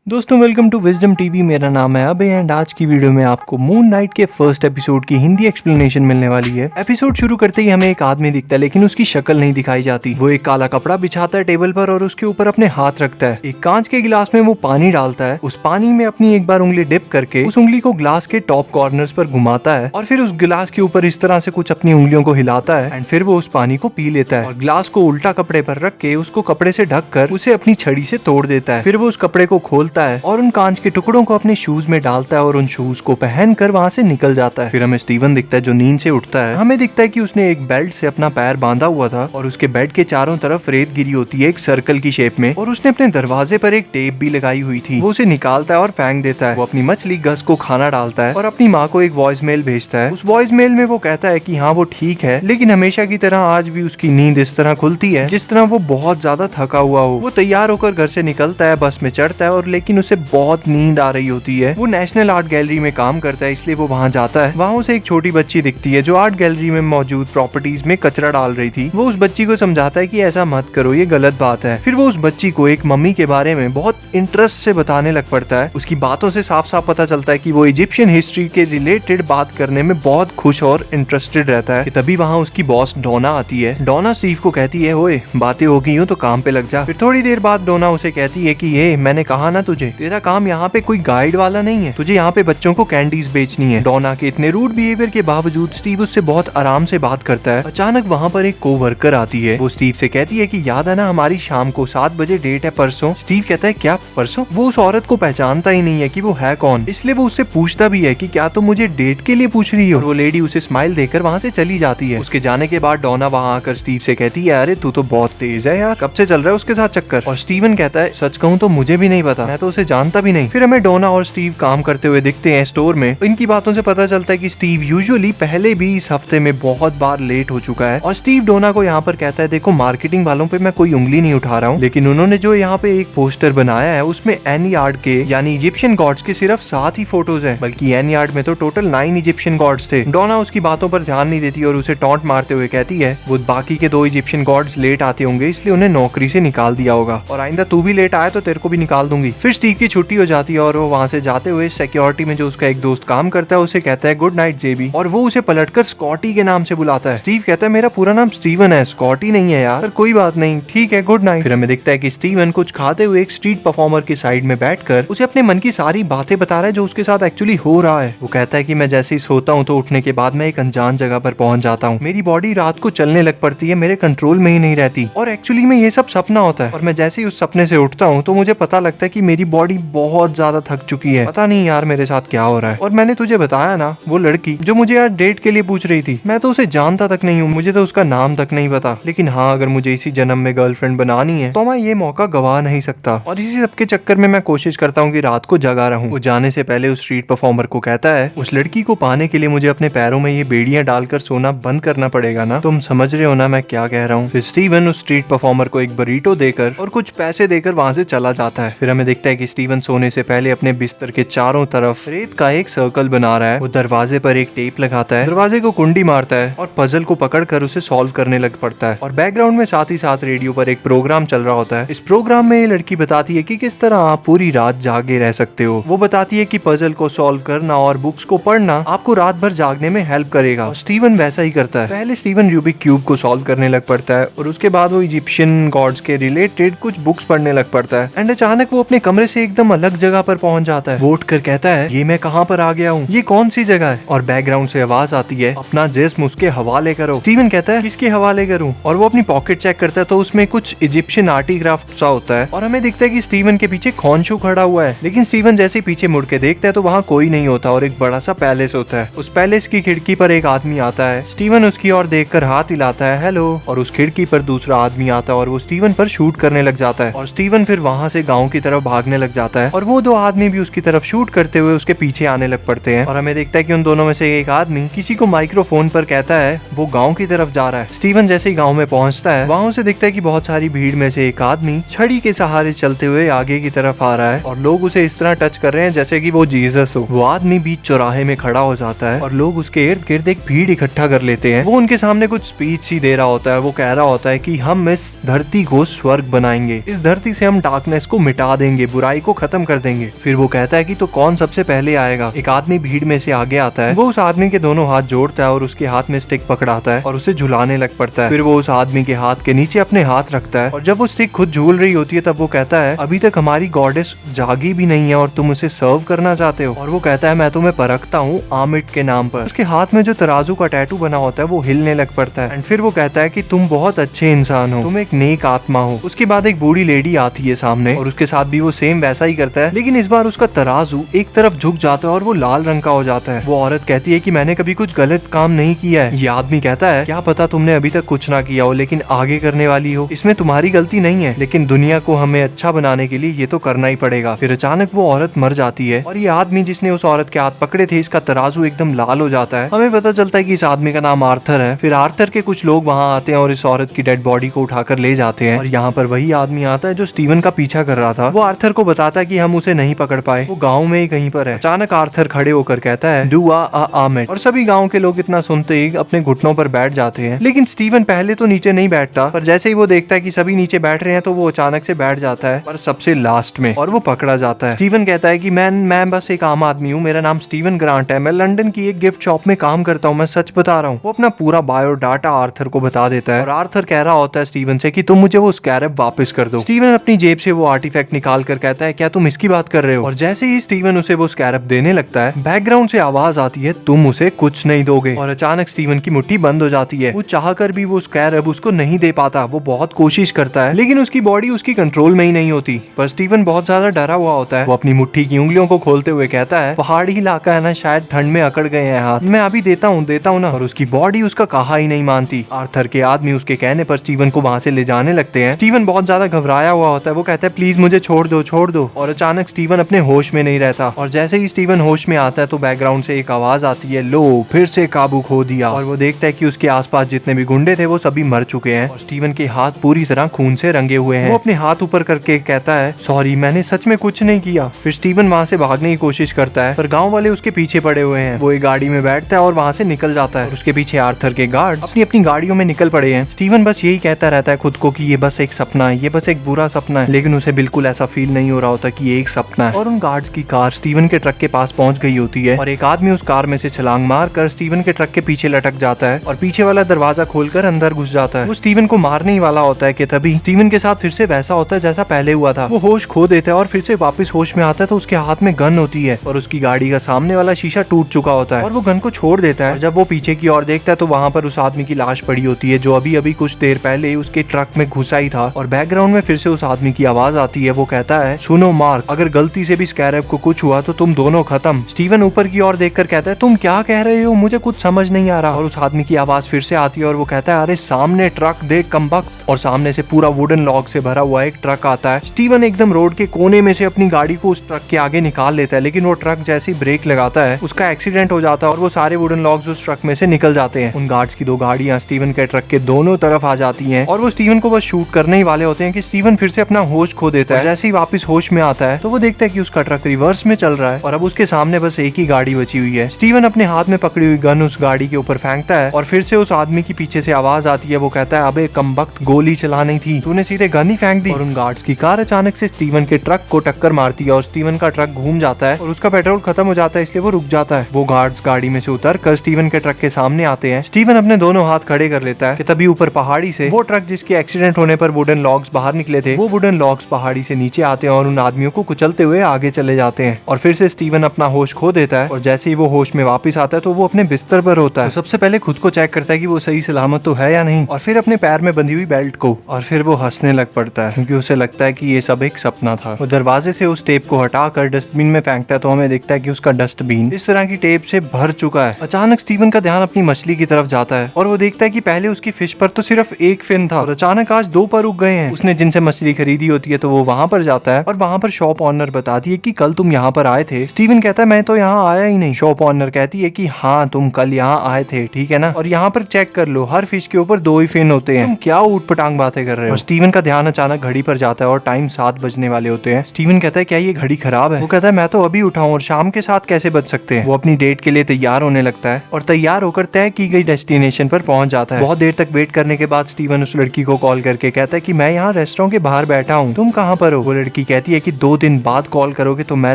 दोस्तों welcome to wisdom TV. मेरा नाम है अभय एंड आज की वीडियो में आपको मून नाइट के फर्स्ट एपिसोड की हिंदी एक्सप्लेनेशन मिलने वाली है। एपिसोड शुरू करते ही हमें एक आदमी दिखता है लेकिन उसकी शक्ल नहीं दिखाई जाती। वो एक काला कपड़ा बिछाता है टेबल पर और उसके ऊपर अपने हाथ रखता है। एक कांच के गिलास में वो पानी डालता है। उस पानी में अपनी एक बार उंगली डिप करके उस उंगली को ग्लास के टॉप कॉर्नर्स पर घुमाता है और फिर उस गिलास के ऊपर इस तरह से कुछ अपनी उंगलियों को हिलाता है एंड फिर वो उस पानी को पी लेता है और ग्लास को उल्टा कपड़े पर रख के उसको कपड़े से ढक कर उसे अपनी छड़ी से तोड़ देता है। फिर वो उस कपड़े को खोलता है और उन कांच के टुकड़ों को अपने शूज में डालता है और उन शूज को पहनकर वहां से निकल जाता है। फिर हमें स्टीवन दिखता है जो नींद से उठता है। हमें दिखता है कि उसने एक बेल्ट से अपना पैर बांधा हुआ था और उसके बेड के चारों तरफ रेत गिरी होती है एक सर्कल की शेप में और उसने अपने दरवाजे पर एक टेप भी लगाई हुई थी। वो उसे निकालता है और फेंक देता है। वो अपनी मछली गस को खाना डालता है और अपनी माँ को एक वॉइस मेल भेजता है। उस वॉइस मेल में वो कहता है कि हाँ वो ठीक है लेकिन हमेशा की तरह आज भी उसकी नींद इस तरह खुलती है जिस तरह वो बहुत ज्यादा थका हुआ हो। वो तैयार होकर घर से निकलता है, बस में चढ़ता है और लेकिन उसे बहुत नींद आ रही होती है। वो नेशनल आर्ट गैलरी में काम करता है इसलिए वो वहाँ जाता है। वहाँ उसे एक छोटी बच्ची दिखती है जो आर्ट गैलरी में मौजूद प्रॉपर्टीज में कचरा डाल रही थी। वो उस बच्ची को समझाता है कि ऐसा मत करो, ये गलत बात है। फिर वो उस बच्ची को एक मम्मी के बारे में बहुत इंटरेस्ट से बताने लग पड़ता है। उसकी बातों से साफ साफ पता चलता है कि वो इजिप्शियन हिस्ट्री के रिलेटेड बात करने में बहुत खुश और इंटरेस्टेड रहता है कि तभी वहाँ उसकी बॉस डोना आती है। डोना स्टीव को कहती है ओए बातें हो गई हो तो काम पे लग जा। फिर थोड़ी देर बाद डोना उसे कहती है कि ये मैंने कहा ना तुझे, तेरा काम यहाँ पे कोई गाइड वाला नहीं है, तुझे यहाँ पे बच्चों को कैंडीज बेचनी है। डोना के इतने रूड बिहेवियर के बावजूद स्टीव उससे बहुत आराम से बात करता है। अचानक वहाँ पर एक कोवर्कर आती है। वो स्टीव से कहती है कि याद है ना हमारी शाम को 7 बजे डेट है परसों। स्टीव कहता है क्या परसों? वो उस औरत को पहचानता ही नहीं है कि वो है कौन, इसलिए वो उससे पूछता भी है कि क्या तुम मुझे डेट के लिए पूछ रही हो। और वो लेडी उसे स्माइल देकर वहाँ से चली जाती है। उसके जाने के बाद डोना वहाँ आकर स्टीव से कहती है अरे तू तो बहुत तेज है यार, कब से चल रहा है उसके साथ चक्कर? और स्टीवन कहता है सच कहूँ तो मुझे भी नहीं पता, मैं तो उसे जानता भी नहीं। फिर हमें डोना और स्टीव काम करते हुए दिखते हैं स्टोर में। इनकी बातों से पता चलता है कि स्टीव यूजुअली पहले भी इस हफ्ते में बहुत बार लेट हो चुका है। और स्टीव डोना को यहाँ पर कहता है देखो मार्केटिंग वालों पे मैं कोई उंगली नहीं उठा रहा हूँ लेकिन उन्होंने जो यहाँ पे एक पोस्टर बनाया है उसमें एनियार्ड के यानी इजिप्शियन गॉड्स के सिर्फ 7 ही फोटोज है, बल्कि एनियार्ड में तो टोटल 9 इजिप्शियन गॉड्स थे। डोना उसकी बातों पर ध्यान नहीं देती और उसे टॉन्ट मारते हुए कहती है वो बाकी के 2 इजिप्शियन गॉड्स लेट आते होंगे इसलिए उन्हें नौकरी से निकाल दिया होगा और आइंदा तू भी लेट आया तो तेरे को भी निकाल दूंगी। फिर स्टीव की छुट्टी हो जाती है और वो वहाँ से जाते हुए सिक्योरिटी में जो उसका एक दोस्त काम करता है उसे कहता है गुड नाइट जेबी और वो उसे पलटकर स्कॉटी के नाम से बुलाता है। स्टीव कहता है मेरा पूरा नाम स्टीवन है, स्कॉटी नहीं है यार। पर कोई बात नहीं, ठीक है गुड नाइट। फिर हमें दिखता है कि स्टीवन कुछ खाते हुए एक स्ट्रीट परफॉर्मर के साइड में बैठकर उसे अपने मन की सारी बातें बता रहा है जो उसके साथ एक्चुअली हो रहा है। वो कहता है कि मैं जैसे ही सोता हूँ तो उठने के बाद मैं एक अनजान जगह पर पहुंच जाता हूँ। मेरी बॉडी रात को चलने लग पड़ती है, मेरे कंट्रोल में ही नहीं रहती और एक्चुअली में ये सब सपना होता है। और मैं जैसे ही उस सपने से उठता हूँ तो मुझे पता लगता है कि मेरी बॉडी बहुत ज्यादा थक चुकी है, पता नहीं यार मेरे साथ क्या हो रहा है। और मैंने तुझे बताया ना वो लड़की जो मुझे यार डेट के लिए पूछ रही थी, मैं तो उसे जानता तक नहीं हूँ, मुझे तो उसका नाम तक नहीं पता। लेकिन हाँ अगर मुझे इसी जन्म में गर्लफ्रेंड बनानी है तो मैं ये मौका गवा नहीं सकता। और इसी सब के चक्कर में मैं कोशिश करता हूँ कि रात को जगा रहूं। वो जाने से पहले उस स्ट्रीट परफॉर्मर को कहता है उस लड़की को पाने के लिए मुझे अपने पैरों में ये बेड़ियां डालकर सोना बंद करना पड़ेगा ना। तुम समझ रहे हो ना मैं क्या कह रहा हूँ। फिर स्टीवन उस स्ट्रीट परफॉर्मर को एक बरीटो देकर और कुछ पैसे देकर वहाँ से चला जाता है। फिर हमें दिखता है कि स्टीवन सोने से पहले अपने बिस्तर के चारों तरफ रेत का एक सर्कल बना रहा है। वो दरवाजे पर एक टेप लगाता है, दरवाजे को कुंडी मारता है और पजल को पकड़कर उसे सॉल्व करने लग पड़ता है। और बैकग्राउंड में साथ ही साथ रेडियो पर एक प्रोग्राम चल रहा होता है। इस प्रोग्राम में ये लड़की बताती है कि किस तरह आप पूरी रात जागे रह सकते हो। वो बताती है कि पजल को सॉल्व करना और बुक्स को पढ़ना आपको रात भर जागने में हेल्प करेगा। और स्टीवन वैसा ही करता है। पहले स्टीवन रूबिक क्यूब को सॉल्व करने लग पड़ता है और उसके बाद वो इजिप्शियन गॉड्स के रिलेटेड कुछ बुक्स पढ़ने लग पड़ता है। एंड अचानक वो अपने कमरे से एकदम अलग जगह पर पहुंच जाता है। वो उठकर कहता है ये मैं कहाँ पर आ गया हूँ, ये कौन सी जगह है? और बैकग्राउंड से आवाज आती है अपना जिस्म उसके हवाले करो। स्टीवन कहता है किसके हवाले करूं? और वो अपनी पॉकेट चेक करता है तो उसमें कुछ इजिप्शियन आर्टिक्राफ्ट सा होता है और हमें दिखता है कि स्टीवन के पीछे खोंशू खड़ा हुआ है। लेकिन स्टीवन जैसे ही पीछे मुड़ के देखता है तो वहाँ कोई नहीं होता और एक बड़ा सा पैलेस होता है। उस पैलेस की खिड़की पर एक आदमी आता है। स्टीवन उसकी ओर देखकर हाथ हिलाता है हेलो, और उस खिड़की पर दूसरा आदमी आता है और वो स्टीवन पर शूट करने लग जाता है। और स्टीवन फिर वहाँ से गाँव की तरफ भागने लग जाता है और वो 2 आदमी भी उसकी तरफ शूट करते हुए उसके पीछे आने लग पड़ते हैं। और हमें दिखता है कि उन दोनों में से एक आदमी किसी को माइक्रोफोन पर कहता है वो गांव की तरफ जा रहा है। स्टीवन जैसे ही गांव में पहुंचता है वहां उसे दिखता है कि बहुत सारी भीड़ में से एक आदमी छड़ी के सहारे चलते हुए आगे की तरफ आ रहा है और लोग उसे इस तरह टच कर रहे हैं जैसे कि वो जीसस हो। वो आदमी बीच चौराहे में खड़ा हो जाता है और लोग उसके इर्द गिर्द एक भीड़ इकट्ठा कर लेते हैं। वो उनके सामने कुछ स्पीच सी दे रहा होता है। वो कह रहा होता है कि हम इस धरती को स्वर्ग बनाएंगे, इस धरती से हम डार्कनेस को मिटा देंगे, बुराई को खत्म कर देंगे। फिर वो कहता है कि तो कौन सबसे पहले आएगा। एक आदमी भीड़ में से आगे आता है। वो उस आदमी के दोनों हाथ जोड़ता है और उसके हाथ में स्टिक पकड़ाता है और उसे झुलाने लग पड़ता है। फिर वो उस आदमी के हाथ के नीचे अपने हाथ रखता है और जब वो स्टिक खुद झूल रही होती है तब वो कहता है अभी तक हमारी गॉडेस जागी भी नहीं है और तुम उसे सर्व करना चाहते हो। और वो कहता है मैं तुम्हें परखता हूँ आमिट के नाम पर। उसके हाथ में जो तराजू का टैटू बना होता है वो हिलने लग पड़ता है। एंड फिर वो कहता है कि तुम बहुत अच्छे इंसान हो, तुम एक नेक आत्मा हो। उसके बाद एक बूढ़ी लेडी आती है सामने और उसके साथ भी वो सेम वैसा ही करता है, लेकिन इस बार उसका तराजू एक तरफ झुक जाता है और वो लाल रंग का हो जाता है। वो औरत कहती है कि मैंने कभी कुछ गलत काम नहीं किया है। ये आदमी कहता है क्या पता तुमने अभी तक कुछ ना किया हो लेकिन आगे करने वाली हो, इसमें तुम्हारी गलती नहीं है, लेकिन दुनिया को हमें अच्छा बनाने के लिए ये तो करना ही पड़ेगा। फिर अचानक वो औरत मर जाती है और ये आदमी जिसने उस औरत के हाथ पकड़े थे इसका तराजू एकदम लाल हो जाता है। हमें पता चलता है कि इस आदमी का नाम आर्थर है। फिर आर्थर के कुछ लोग वहाँ आते हैं और इस औरत की डेड बॉडी को उठाकर ले जाते हैं और यहाँ पर वही आदमी आता है जो स्टीवन का पीछा कर रहा था। वो आर्थर को बताता है कि हम उसे नहीं पकड़ पाए, वो गाँव में ही कहीं पर है। अचानक आर्थर खड़े होकर कहता है डू आमेट और सभी गाँव के लोग इतना सुनते ही अपने घुटनों पर बैठ जाते हैं। लेकिन स्टीवन पहले तो नीचे नहीं बैठता, पर जैसे ही वो देखता है कि सभी नीचे बैठ रहे हैं तो वो अचानक से बैठ जाता है पर सबसे लास्ट में और वो पकड़ा जाता है। स्टीवन कहता है कि मैं बस एक आम आदमी हूँ, मेरा नाम स्टीवन ग्रांट है, मैं लंदन की एक गिफ्ट शॉप में काम करता हूँ, मैं सच बता रहा हूँ। वो अपना पूरा बायोडाटा आर्थर को बता देता है और आर्थर कह रहा होता है स्टीवन से कि तुम मुझे वो स्कैरब वापस कर दो। स्टीवन अपनी जेब से वो आर्टिफैक्ट निकाल कर कहता है क्या तुम इसकी बात कर रहे हो। और जैसे ही स्टीवन उसे वो स्कैरब देने लगता है बैकग्राउंड से आवाज आती है तुम उसे कुछ नहीं दोगे। और अचानक स्टीवन की मुट्ठी बंद हो जाती है। वो चाहकर भी वो स्कैरब उसको नहीं दे पाता। वो बहुत कोशिश करता है लेकिन उसकी बॉडी उसकी कंट्रोल में ही नहीं होती। पर स्टीवन बहुत ज्यादा डरा हुआ होता है। वो अपनी मुट्ठी की उंगलियों को खोलते हुए कहता है पहाड़ी इलाका है ना, शायद ठंड में अकड़ गए हैं हाथ, मैं अभी देता हूँ ना। और उसकी बॉडी उसका कहा ही नहीं मानती। आर्थर के आदमी उसके कहने पर स्टीवन को वहाँ से ले जाने लगते हैं। स्टीवन बहुत ज्यादा घबराया हुआ होता है। वो कहता है प्लीज मुझे छोड़ दो। और अचानक स्टीवन अपने होश में नहीं रहता और जैसे ही स्टीवन होश में आता है तो बैकग्राउंड से एक आवाज आती है लो फिर से काबू खो दिया। और वो देखता है कि उसके आसपास जितने भी गुंडे थे वो सभी मर चुके हैं और स्टीवन के हाथ पूरी तरह खून से रंगे हुए हैं। वो अपने हाथ ऊपर करके कहता है सॉरी मैंने सच में कुछ नहीं किया। फिर स्टीवन वहाँ से भागने की कोशिश करता है पर गाँव वाले उसके पीछे पड़े हुए हैं। वो एक गाड़ी में बैठता है और वहाँ से निकल जाता है और उसके पीछे आर्थर के गार्ड्स अपनी गाड़ियों में निकल पड़े हैं। स्टीवन बस यही कहता रहता है खुद को कि ये बस एक सपना है, ये बस एक बुरा सपना है, लेकिन उसे बिल्कुल ऐसा फील नहीं हो रहा होता कि ये एक सपना है। और उन गार्ड्स की कार स्टीवन के ट्रक के पास पहुंच गई होती है और एक आदमी उस कार में से छलांग मार कर स्टीवन के ट्रक के पीछे लटक जाता है और पीछे वाला दरवाजा खोलकर अंदर घुस जाता है। वो स्टीवन को मारने ही वाला होता है कि तभी स्टीवन के साथ फिर से वैसा होता है जैसा पहले हुआ था। वो होश खो देता है और फिर से वापस होश में आता है तो उसके हाथ में गन होती है और उसकी गाड़ी का सामने वाला शीशा टूट चुका होता है और वो गन को छोड़ देता है। जब वो पीछे की ओर देखता है तो वहाँ पर उस आदमी की लाश पड़ी होती है जो अभी अभी कुछ देर पहले उसके ट्रक में घुसा ही था। और बैकग्राउंड में फिर से उस आदमी की आवाज आती है। वो कहता है सुनो मार्क, अगर गलती से भी स्कैरब को कुछ हुआ तो तुम दोनों खत्म। स्टीवन ऊपर की ओर देखकर कहता है तुम क्या कह रहे हो, मुझे कुछ समझ नहीं आ रहा। और उस आदमी की आवाज फिर से आती है और वो कहता है अरे सामने ट्रक देख कमबख्त। और सामने से पूरा वुडन लॉग से भरा हुआ एक ट्रक आता है। स्टीवन एकदम रोड के कोने में से अपनी गाड़ी को उस ट्रक के आगे निकाल लेता है, लेकिन वो ट्रक जैसे ही ब्रेक लगाता है उसका एक्सीडेंट हो जाता है और वो सारे वुडन लॉग्स उस ट्रक में से निकल जाते हैं। उन गार्ड्स की दो गाड़ियां स्टीवन के ट्रक के दोनों तरफ आ जाती हैं और वो स्टीवन को बस शूट करने ही वाले होते हैं कि स्टीवन फिर से अपना होश खो देता है। जैसे ही वापस होश में आता है तो वो देखता है कि उसका ट्रक रिवर्स में चल रहा है और अब उसके सामने बस एक ही गाड़ी बची हुई है। स्टीवन अपने हाथ में पकड़ी हुई गन उस गाड़ी के ऊपर फेंकता है और फिर से उस आदमी की पीछे से आवाज आती है। वो कहता है अबे कमबख्त, गोली चलानी थी, तूने सीधे गन ही फेंक दी। और उन गार्ड्स की कार अचानक से स्टीवन के ट्रक को टक्कर मारती है और स्टीवन का ट्रक घूम जाता है और उसका पेट्रोल खत्म हो जाता है, इसलिए वो रुक जाता है। वो गार्ड्स गाड़ी में से उतर कर स्टीवन के ट्रक के सामने आते हैं। स्टीवन अपने दोनों हाथ खड़े कर लेता है कि तभी ऊपर पहाड़ी से वो ट्रक जिसके एक्सीडेंट होने पर वुडन लॉग्स बाहर निकले थे, वो वुडन लॉग्स पहाड़ी से नीचे आते हैं और उन आदमियों को कुचलते हुए आगे चले जाते हैं। और फिर से स्टीवन अपना होश खो देता है और जैसे ही वो होश में वापस आता है तो वो अपने बिस्तर पर होता है। तो सबसे पहले खुद को चेक करता है कि वो सही सलामत तो है या नहीं, और फिर अपने पैर में बंधी हुई बेल्ट को, और फिर वो हंसने लग पड़ता है क्योंकि उसे लगता है कि ये सब एक सपना था। वो दरवाजे से उस टेप को हटाकर डस्टबिन में फेंकता है तो हमें दिखता है कि उसका डस्टबिन इस तरह की टेप से भर चुका है। अचानक स्टीवन का ध्यान अपनी मछली की तरफ जाता है और वो देखता है कि पहले उसकी फिश पर तो सिर्फ एक फिन था और अचानक आज 2 पर उग गए हैं। उसने जिनसे मछली खरीदी होती है तो वो वहाँ पर जाता है और वहाँ पर शॉप ऑनर बताती है कि कल तुम यहाँ पर आए थे। स्टीवन कहता है मैं तो यहाँ आया ही नहीं। शॉप ऑनर कहती है कि हाँ तुम कल यहाँ आए थे, ठीक है ना, और यहाँ पर चेक कर लो, हर फिश के ऊपर 2 ही फिन होते हैं, तुम क्या ऊट पटांग बातें कर रहे हो। और स्टीवन का ध्यान अचानक घड़ी पर जाता है और टाइम 7 बजने वाले होते हैं। स्टीवन कहता है क्या ये घड़ी खराब है। वो कहता है मैं तो अभी उठाऊं और शाम के 7 कैसे बज सकते हैं। वो अपनी डेट के लिए तैयार होने लगता है और तैयार होकर तय की गई डेस्टिनेशन पर पहुंच जाता है। बहुत देर तक वेट करने के बाद स्टीवन उस लड़की को कॉल करके कहता है कि मैं यहाँ रेस्टोरेंट के बाहर बैठा हूँ, तुम कहाँ पर हो। वो लड़की कहती है कि 2 दिन बाद कॉल करोगे तो मैं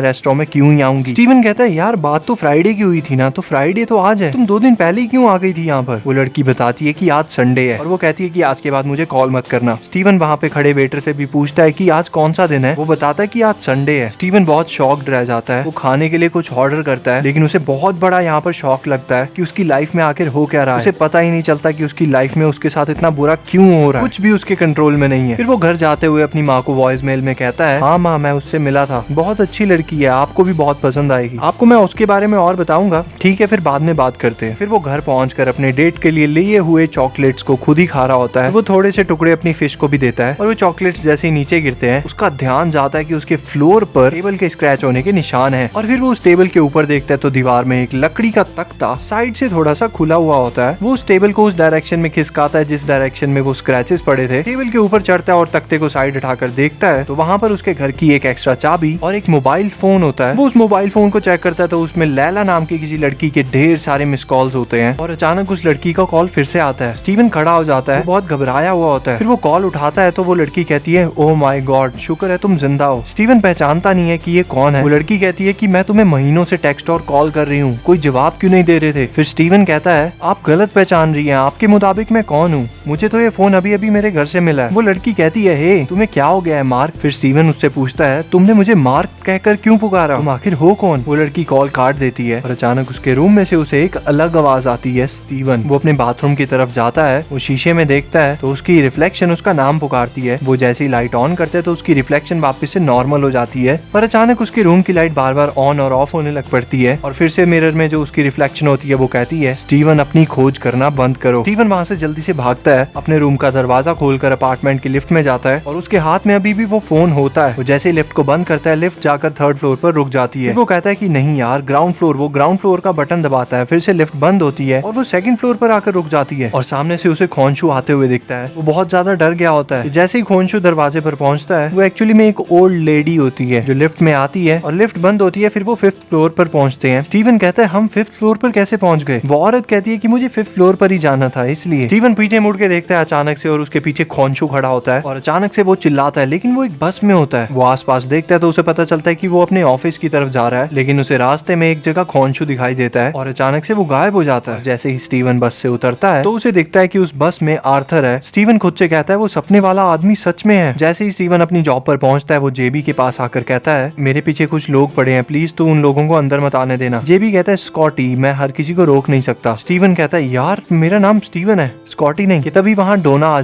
रेस्टोरेंट में क्यों ही आऊंगी। स्टीवन कहता है यार बात तो फ्राइडे की हुई थी ना, तो फ्राइडे तो आज है, तुम 2 दिन पहले क्यों आ गई थी यहाँ पर। वो लड़की बताती है कि आज संडे है और वो कहती है कि आज के बाद मुझे कॉल मत करना। स्टीवन वहाँ पे खड़े वेटर से भी पूछता है कि आज कौन सा दिन है। वो बताता है कि आज संडे है। स्टीवन बहुत शॉक्ड रह जाता है। वो खाने के लिए कुछ ऑर्डर करता है लेकिन उसे बहुत बड़ा यहाँ पर शॉक लगता है कि उसकी लाइफ में आखिर हो क्या रहा है। उसे पता ही नहीं चलता कि उसकी लाइफ में उसके साथ इतना बुरा क्यों हो रहा है, कुछ भी उसके कंट्रोल में नहीं है। फिर वो घर जाते हुए अपनी माँ को वॉइस मेल में कहता है, हाँ माँ मैं उससे मिला था, बहुत अच्छी लड़की है, आपको भी बहुत पसंद आएगी, आपको मैं उसके बारे में और बताऊंगा। ठीक है फिर बाद में बात करते हैं। फिर वो घर पहुंचकर अपने डेट के लिए हुए चॉकलेट्स को खुद ही खा रहा होता है। वो थोड़े से टुकड़े अपनी फिश को भी देता है और वो चॉकलेट्स जैसे ही नीचे गिरते हैं उसका ध्यान जाता है कि उसके फ्लोर पर टेबल के स्क्रैच होने के निशान है। और फिर वो उस टेबल के ऊपर देखता है तो दीवार में एक लकड़ी का तख्ता साइड से थोड़ा सा खुला हुआ होता है। वो उस टेबल को उस डायरेक्शन में खिसकाता है जिस डायरेक्शन में वो स्क्रैचेस पड़े थे। टेबल के ऊपर चढ़ता है और तख्ते को साइड हटाकर देखता है तो वहाँ पर उसके घर की एक एक्स्ट्रा चाबी और एक मोबाइल फोन होता है। वो उस मोबाइल फोन को चेक करता है तो उसमें लैला नाम की किसी लड़की के ढेर सारे मिस कॉल्स होते हैं और अचानक उस लड़की का कॉल फिर से आता है। स्टीवन खड़ा हो जाता है, बहुत घबराया हुआ होता है। फिर वो कॉल उठाता है तो वो लड़की कहती है, ओह माय गॉड, शुक्र है तुम जिंदा हो। स्टीवन पहचानता नहीं है कि ये कौन है। वो लड़की कहती है कि मैं तुम्हें महीनों से टेक्स्ट और कॉल कर रही हूँ, कोई जवाब क्यों नहीं दे रहे थे। फिर स्टीवन कहता है, आप गलत पहचान रही हैं, आपके मुताबिक मैं कौन हूँ, मुझे तो ये फोन अभी अभी मेरे घर से मिला है। वो लड़की कहती है, हे तुम्हें क्या हो गया है मार्क। फिर स्टीवन उससे पूछता है, तुमने मुझे मार्क कहकर क्यों पुकारा, तुम आखिर हो कौन। वो लड़की कॉल काट देती है और अचानक उसके रूम में से उसे एक अलग आवाज आती है, स्टीवन। वो अपने बाथरूम की तरफ जाता है, वो शीशे में देखता है तो उसकी रिफ्लेक्शन उसका नाम पुकारती है। वो जैसे ही लाइट ऑन करते हैं तो उसकी रिफ्लेक्शन वापस से नॉर्मल हो जाती है, पर अचानक उसके रूम की लाइट बार बार ऑन और ऑफ होने लग पड़ती है और फिर से मिरर में जो उसकी रिफ्लेक्शन होती है वो कहती है, स्टीवन अपनी खोज करना बंद करो। स्टीवन वहाँ से जल्दी से भागता है, अपने रूम का दरवाजा खोलकर अपार्टमेंट की लिफ्ट में जाता है और उसके हाथ में अभी भी वो फोन होता है। वो जैसे ही लिफ्ट को बंद करता है लिफ्ट जाकर 3rd फ्लोर पर रुक जाती है। वो कहता है कि नहीं यार ग्राउंड फ्लोर। वो ग्राउंड फ्लोर का बटन दबाता है, फिर से लिफ्ट बंद होती है और वो 2nd फ्लोर पर आकर रुक जाती है और सामने से उसे खोंशू आते हुए दिखता है। वो बहुत ज्यादा डर गया होता है। जैसे ही खोंशू दरवाजे पर पहुंचता है वो एक्चुअली में एक ओल्ड लेडी होती है जो लिफ्ट में आती है और लिफ्ट बंद होती है। फिर वो 5th फ्लोर पर पहुंचते हैं। स्टीवन कहता है, हम 5th फ्लोर पर कैसे पहुंच गए। वो औरत कहती है कि मुझे 5th फ्लोर पर ही जाना था इसलिए। स्टीवन पीछे मुड़ के देखता है अचानक से और उसके पीछे खोंशू खड़ा होता है और अचानक से वो चिल्लाता है, लेकिन वो एक बस में होता है। वो आसपास देखता है तो उसे पता चलता है कि वो अपने ऑफिस की तरफ जा रहा है, लेकिन उसे रास्ते में एक जगह खोंशू दिखाई देता है और अचानक से वो गायब हो जाता है। जैसे ही स्टीवन बस से उतरता है तो उसे दिखता है कि उस बस में आर्थर है। स्टीवन खुद से कहता है वो सपने वाला आदमी सच में है। जैसे ही स्टीवन अपनी जॉब पर पहुंचता है वो जेबी के पास आकर कहता है, मेरे पीछे कुछ लोग पड़े हैं, प्लीज तू उन लोगों को अंदर मत आने देना। जेबी कहता है, स्कॉटी, मैं हर किसी को रोक नहीं सकता। स्टीवन कहता है, यार मेरा नाम स्टीवन है, स्कॉटी नहीं। तभी वहाँ डोना आ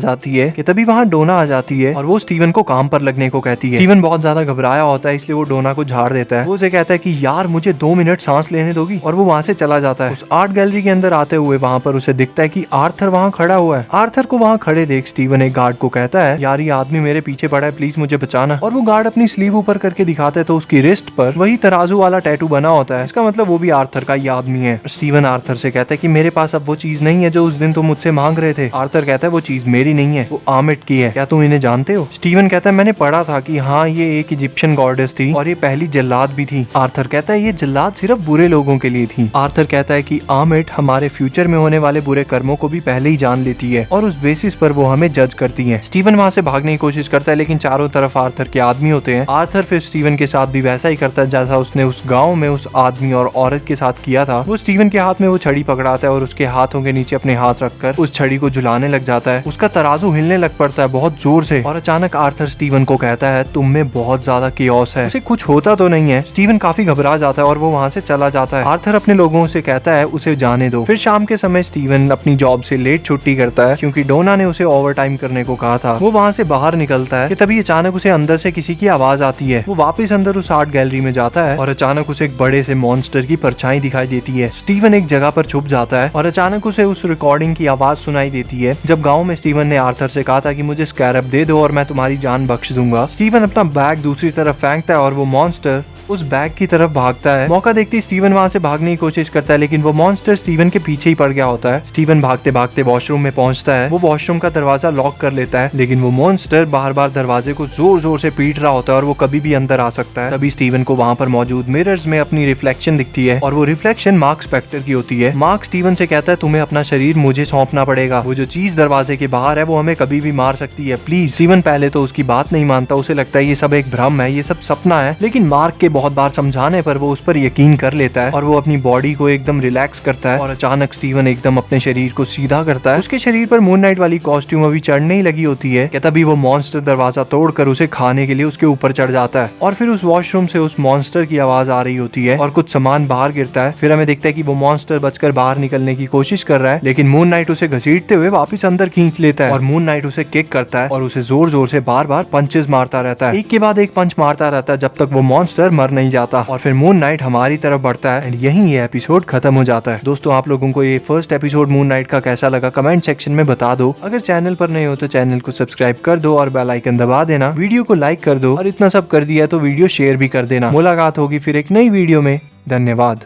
जाती है और वो स्टीवन को काम पर लगने को कहती है। स्टीवन बहुत ज्यादा घबराया होता है इसलिए वो डोना को झाड़ देता है। वो उसे कहता है कि यार मुझे 2 मिनट सांस लेने दोगी, और वो वहाँ से चला जाता है। उस आर्ट गैलरी के अंदर आते हुए वहाँ पर उसे दिखता है कि आर्थर वहाँ खड़ा हुआ है। आर्थर को वहाँ खड़े देख स्टीवन एक गार्ड को कहता है, यार ये आदमी मेरे पीछे पड़ा है, प्लीज मुझे बचाना। और वो गार्ड अपनी स्लीव ऊपर करके दिखाता है तो उसकी रिस्ट पर वही तराजू वाला टैटू बना होता है। इसका मतलब वो भी आर्थर का ही आदमी है। स्टीवन आर्थर से कहता है कि मेरे पास अब वो चीज नहीं है जो उस दिन तुम मुझसे मांग रहे थे। आर्थर कहता है, वो चीज मेरी नहीं है, वो आमिट की है, क्या तुम इन्हें जानते हो। स्टीवन कहता है, मैंने पढ़ा था कि हाँ ये एक इजिप्शियन गॉडेस थी और ये पहली जल्लाद भी थी। आर्थर कहता है, ये जल्लाद सिर्फ बुरे लोगों के लिए थी। आर्थर कहता है कि आमिट हमारे फ्यूचर में होने वाले बुरे कर्मों को भी पहले ही जान लेती है और उस बेसिस पर वो हमें जज करती है। स्टीवन वहाँ से भागने की कोशिश करता है लेकिन चारों तरफ आर्थर के आदमी होते हैं। आर्थर फिर स्टीवन के साथ भी वैसा ही करता है जैसा उसने उस गाँव में उस आदमी और औरत के साथ किया था। वो स्टीवन के हाथ में वो छड़ी पकड़ाता है और उसके हाथों के नीचे अपने हाथ रखकर उस छड़ी को झुलाने लग जाता है। उसका तराजू हिलने लग पड़ता है बहुत जोर से और अचानक आर्थर स्टीवन को कहता है, तुम में बहुत ज्यादा केओस है, उसे कुछ होता तो नहीं है। स्टीवन काफी घबरा जाता है और वो वहाँ से चला जाता है। आर्थर अपने लोगों से कहता है उसे जाने दो। फिर शाम के समय स्टीवन अपनी जॉब से लेट छुट्टी करता है क्योंकि डोना ने उसे ओवर टाइम करने को कहा था। वो वहाँ से बाहर निकलता है कि तभी अचानक उसे अंदर से किसी की आवाज आती है। वो वापस अंदर उस आर्ट गैलरी में जाता है और अचानक उसे एक बड़े से मॉन्स्टर की परछाई दिखाई देती है। स्टीवन एक जगह पर छुप जाता है और अचानक उसे उस रिकॉर्डिंग की आवाज सुनाई देती है जब गाँव में स्टीवन ने आर्थर से कहा था कि मुझे स्कैरब दे दो और मैं तुम्हारी जान बख्श दूंगा। स्टीवन अपना बैग दूसरी तरफ फेंकता है और वो मॉन्स्टर उस बैग की तरफ भागता है। मौका देखते स्टीवन वहाँ से भागने की कोशिश करता है, लेकिन वो मॉन्स्टर स्टीवन के पीछे ही पड़ गया होता है। स्टीवन भागते भागते वॉशरूम में पहुंचता है। वो वॉशरूम का दरवाजा लॉक कर लेता है, लेकिन वो मॉन्स्टर बार बार दरवाजे को जोर जोर से पीट रहा होता है और वो कभी भी अंदर आ सकता है। तभी स्टीवन को वहाँ पर मौजूद मिरर्स में अपनी रिफ्लेक्शन दिखती है और वो रिफ्लेक्शन मार्क स्पेक्टर की होती है। मार्क स्टीवन से कहता है तुम्हें अपना शरीर मुझे सौंपना पड़ेगा, वो जो चीज दरवाजे के बाहर है वो हमें कभी भी मार सकती है, प्लीज। स्टीवन पहले तो उसकी बात नहीं मानता, उसे लगता है ये सब एक भ्रम है, ये सब सपना है, लेकिन मार्क के बहुत बार समझाने पर वो उस पर यकीन कर लेता है और वो अपनी बॉडी को एकदम रिलैक्स करता है और अचानक स्टीवन एकदम अपने शरीर को सीधा करता है। उसके शरीर पर मून नाइट वाली कॉस्ट्यूम अभी चढ़ने ही लगी होती है कि तभी वो मॉन्स्टर दरवाजा तोड़कर उसे खाने के लिए उसके ऊपर चढ़ जाता है और फिर उस वॉशरूम से उस मॉन्स्टर की आवाज आ रही होती है और कुछ सामान बाहर गिरता है। फिर हमें दिखता है कि वो मॉन्स्टर बचकर बाहर निकलने की कोशिश कर रहा है, लेकिन मून नाइट उसे घसीटते हुए वापस अंदर खींच लेता है और मून नाइट उसे किक करता है और उसे जोर जोर से बार बार पंचेस मारता रहता है। एक के बाद एक पंच मारता रहता है जब तक वो मॉन्स्टर मर नहीं जाता और फिर मून नाइट हमारी तरफ बढ़ता है एंड यहीं ये एपिसोड खत्म हो जाता है। दोस्तों, आप लोगों को ये फर्स्ट एपिसोड मून नाइट का कैसा लगा कमेंट सेक्शन में बता दो। अगर चैनल पर नए हो तो चैनल को सब्सक्राइब कर दो और बेल आइकन दबा देना, वीडियो को लाइक कर दो और इतना सब कर दिया तो वीडियो शेयर भी कर देना। मुलाकात होगी फिर एक नई वीडियो में। धन्यवाद।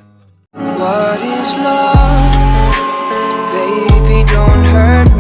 What is love? Baby, don't hurt